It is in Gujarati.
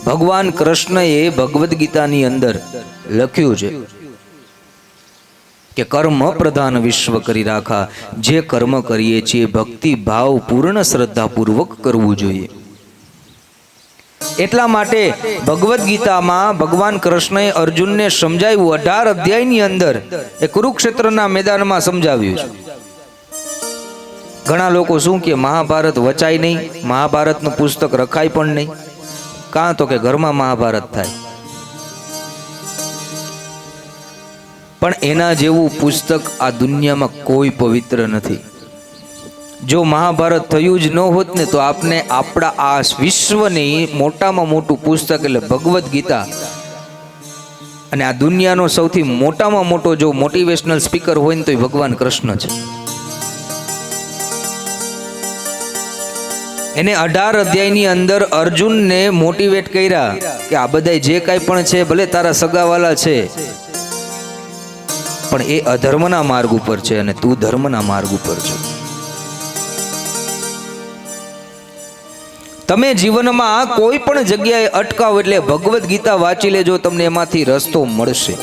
ભગવાન કૃષ્ણએ ભગવદ્ ગીતાની અંદર લખ્યું છે કે કર્મ પ્રધાન વિશ્વ કરી રાખા, જે કર્મ કરીએ છીએ ભક્તિ ભાવ પૂર્ણ શ્રદ્ધા પૂર્વક કરવું જોઈએ. એટલા માટે ભગવદ્ ગીતામાં ભગવાન કૃષ્ણએ અર્જુનને સમજાવ્યું. 18 અધ્યાયની અંદર એ કુરુક્ષેત્રના મેદાનમાં સમજાવ્યું છે. ઘણા લોકો શું કે મહાભારત વચાય નહીં, મહાભારતનું પુસ્તક રખાય પણ નહીં. કાં તો કે ઘરમાં મહાભારત થાય. પણ એના જેવું પુસ્તક આ દુનિયામાં કોઈ પવિત્ર નથી. જો મહાભારત થયું જ ન હોત ને તો આપને આપણા આ વિશ્વની મોટામાં મોટું પુસ્તક એટલે ભગવદ્ ગીતા, અને આ દુનિયાનો સૌથી મોટામાં મોટો જો મોટિવેશનલ સ્પીકર હોય ને તો એ ભગવાન કૃષ્ણ છે. એને 18 અધ્યાયની અંદર અર્જુનને મોટિવેટ કર્યા કે આ બધા જે કાંઈ પણ છે ભલે તારા સગાવાલા છે, પણ એ અધર્મના માર્ગ ઉપર છે અને તું ધર્મના માર્ગ ઉપર છે. તમે જીવનમાં કોઈ પણ જગ્યાએ અટકાવ એટલે ભગવદ્ ગીતા વાંચી લેજો, તમને એમાંથી રસ્તો મળશે.